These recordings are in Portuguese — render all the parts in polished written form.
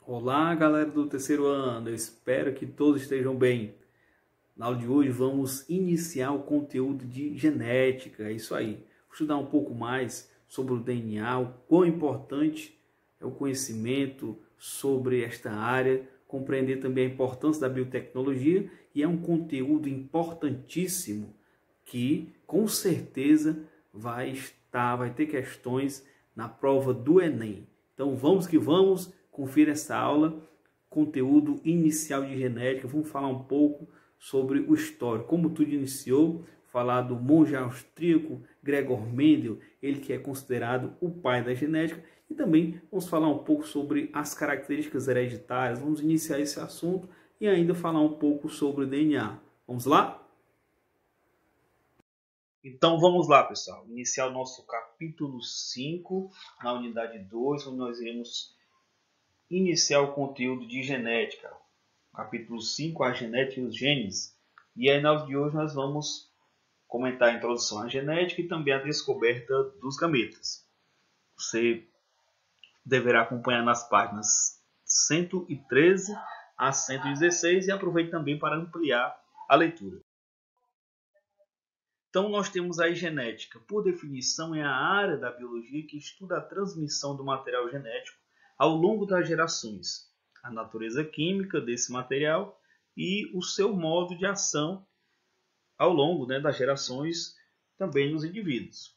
Olá, galera do terceiro ano, eu espero que todos estejam bem. Na aula de hoje vamos iniciar o conteúdo de genética, é isso aí. Vou estudar um pouco mais sobre o DNA, o quão importante é o conhecimento sobre esta área, compreender também a importância da biotecnologia e é um conteúdo importantíssimo que com certeza vai ter questões na prova do Enem. Então vamos que vamos, confira essa aula, conteúdo inicial de genética, vamos falar um pouco sobre o histórico, como tudo iniciou, falar do monge austríaco Gregor Mendel, ele que é considerado o pai da genética, e também vamos falar um pouco sobre as características hereditárias, vamos iniciar esse assunto e ainda falar um pouco sobre o DNA. Vamos lá? Então vamos lá, pessoal, iniciar o nosso capítulo 5, na unidade 2, onde nós iremos iniciar o conteúdo de genética. Capítulo 5, a genética e os genes. E aí, na aula de hoje, nós vamos comentar a introdução à genética e também a descoberta dos gametas. Você deverá acompanhar nas páginas 113 a 116 e aproveite também para ampliar a leitura. Então, nós temos a genética. Por definição, é a área da biologia que estuda a transmissão do material genético ao longo das gerações, a natureza química desse material e o seu modo de ação ao longo das gerações também nos indivíduos.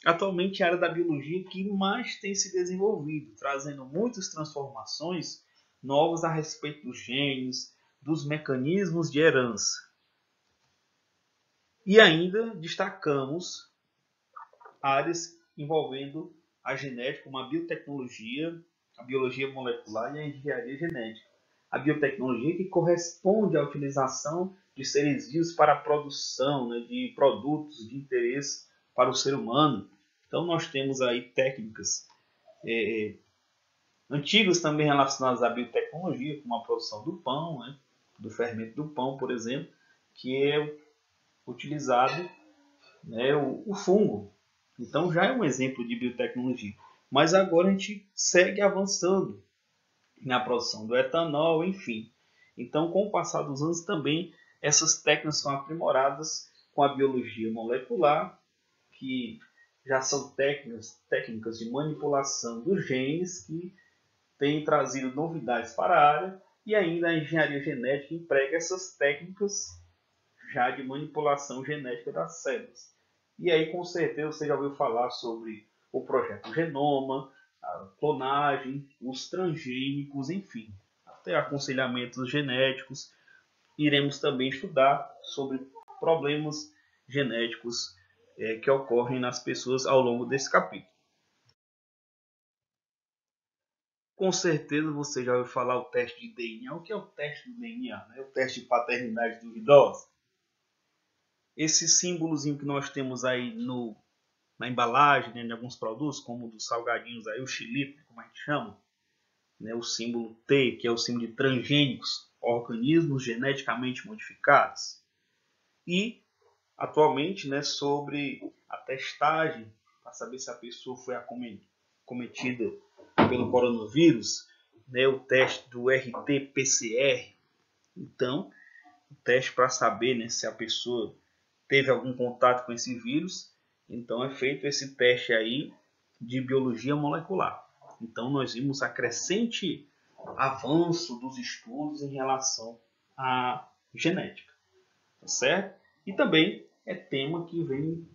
Atualmente, é a área da biologia que mais tem se desenvolvido, trazendo muitas transformações novas a respeito dos genes, dos mecanismos de herança. E ainda destacamos áreas envolvendo a genética, como a biotecnologia, a biologia molecular e a engenharia genética. A biotecnologia que corresponde à utilização de seres vivos para a produção de produtos de interesse para o ser humano. Então nós temos aí técnicas antigas também relacionadas à biotecnologia, como a produção do pão, do fermento do pão, por exemplo, que é utilizado o fungo. Então já é um exemplo de biotecnologia. Mas agora a gente segue avançando na produção do etanol, enfim. Então, com o passar dos anos também, essas técnicas são aprimoradas com a biologia molecular, que já são técnicas de manipulação dos genes que têm trazido novidades para a área, e ainda a engenharia genética emprega essas técnicas já de manipulação genética das células. E aí, com certeza, você já ouviu falar sobre o projeto Genoma, a clonagem, os transgênicos, enfim, até aconselhamentos genéticos. Iremos também estudar sobre problemas genéticos que ocorrem nas pessoas ao longo desse capítulo. Com certeza você já ouviu falar o teste de DNA. O que é o teste do DNA? O teste de paternidade duvidosa. Esse símbolozinho que nós temos aí na embalagem de alguns produtos, como dos salgadinhos, aí, o xilito, como a gente chama, o símbolo T, que é o símbolo de transgênicos, organismos geneticamente modificados. E, atualmente, sobre a testagem, para saber se a pessoa foi acometida pelo coronavírus, o teste do RT-PCR. Então, o teste para saber se a pessoa teve algum contato com esse vírus, então é feito esse teste aí de biologia molecular. Então nós vimos a crescente avanço dos estudos em relação à genética, tá certo? E também é tema que vem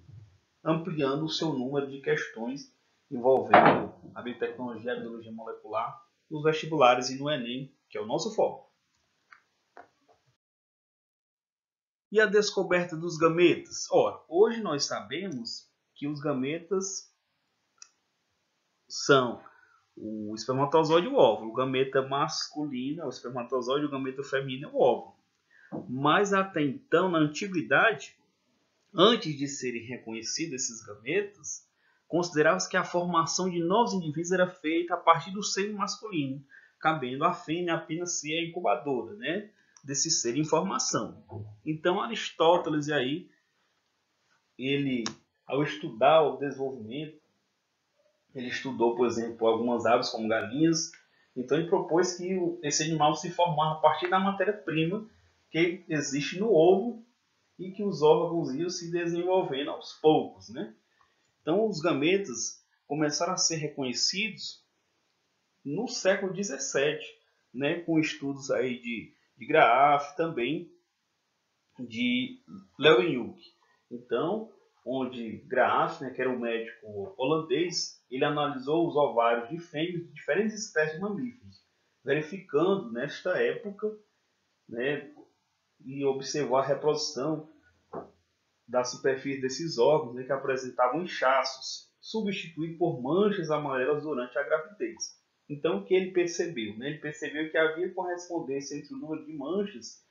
ampliando o seu número de questões envolvendo a biotecnologia e a biologia molecular nos vestibulares e no Enem, que é o nosso foco. E a descoberta dos gametas? Ora, hoje nós sabemos que os gametas são o espermatozoide e o óvulo. O gameta masculino é o espermatozoide, o gameta feminino é o óvulo. Mas até então, na antiguidade, antes de serem reconhecidos esses gametas, considerava-se que a formação de novos indivíduos era feita a partir do seio masculino, cabendo à fêmea apenas ser a incubadora, desse ser em formação. Então Aristóteles aí, ele, ao estudar o desenvolvimento, ele estudou, por exemplo, algumas aves como galinhas Então ele propôs que esse animal se formava a partir da matéria-prima que existe no ovo e que os órgãos iam se desenvolvendo aos poucos, né? Então os gametas começaram a ser reconhecidos no século XVII, né? Com estudos aí de Graaf, também de Leeuwenhoek. Então, onde Graaf, né, que era um médico holandês, ele analisou os ovários de fêmeas de diferentes espécies de mamíferos, verificando nesta época, né, e observou a reprodução da superfície desses órgãos, né, que apresentavam inchaços, substituído por manchas amarelas durante a gravidez. Então, o que ele percebeu? Né? Ele percebeu que havia correspondência entre o número de manchas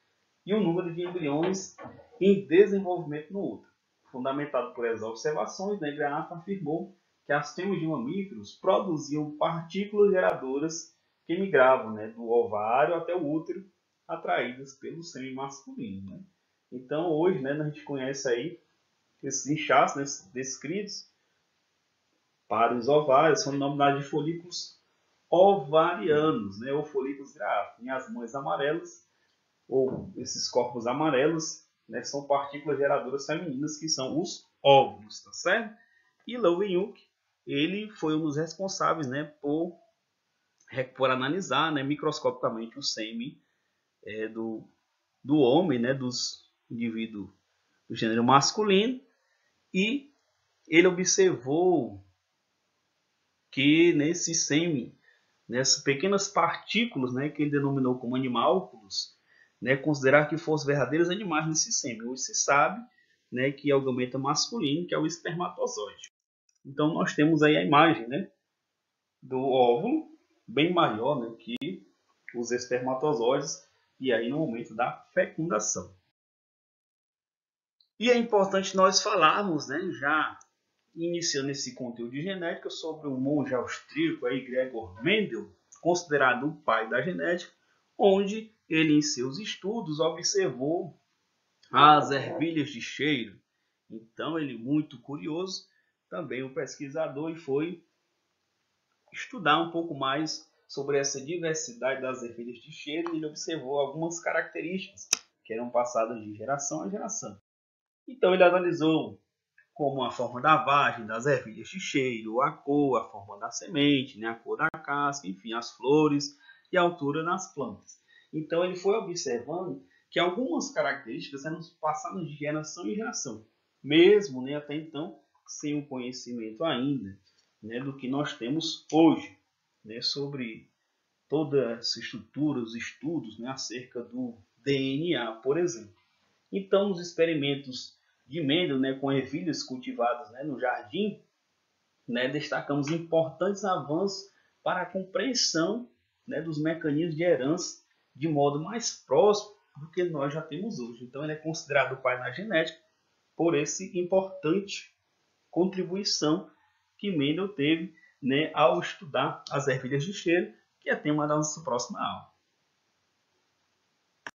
e o número de embriões em desenvolvimento no útero. Fundamentado por essas observações, né, Graaf afirmou que as fêmeas de mamíferos produziam partículas geradoras que migravam, né, do ovário até o útero, atraídas pelo sêmen masculino. Né? Então, hoje, né, a gente conhece aí esses inchaços, né, descritos para os ovários, são denominados de folículos ovarianos, né, ou folículos Graaf. E as mães amarelas, ou esses corpos amarelos, né, são partículas geradoras femininas, que são os óvulos, tá certo? E Leeuwenhoek, ele foi um dos responsáveis, né, por analisar, né, microscopicamente o sêmen do homem, né, dos indivíduos do gênero masculino, e ele observou que nesse sêmen, nessas pequenas partículas, né, que ele denominou como animálculos, né, considerar que fossem verdadeiros animais nesse sêmen. Hoje se sabe, né, que é o gameta masculino, que é o espermatozoide. Então nós temos aí a imagem, né, do óvulo bem maior, né, que os espermatozoides, e aí no momento da fecundação. E é importante nós falarmos, né, já iniciando esse conteúdo de genética, sobre o monge austríaco aí, Gregor Mendel, considerado o pai da genética, onde ele, em seus estudos, observou as ervilhas de cheiro. Então, ele, muito curioso, também um pesquisador, e foi estudar um pouco mais sobre essa diversidade das ervilhas de cheiro, e ele observou algumas características que eram passadas de geração a geração. Então, ele analisou como a forma da vagem das ervilhas de cheiro, a cor, a forma da semente, né, a cor da casca, enfim, as flores e a altura das plantas. Então ele foi observando que algumas características eram passadas de geração em geração, mesmo, né, até então sem o conhecimento ainda, né, do que nós temos hoje, né, sobre toda essa estrutura, os estudos, né, acerca do DNA, por exemplo. Então, os experimentos de Mendel, né, com ervilhas cultivadas, né, no jardim, né, destacamos importantes avanços para a compreensão, né, dos mecanismos de herança de modo mais próximo do que nós já temos hoje. Então ele é considerado o pai na genética por esse importante contribuição que Mendel teve, né, ao estudar as ervilhas de cheiro, que é tema da nossa próxima aula.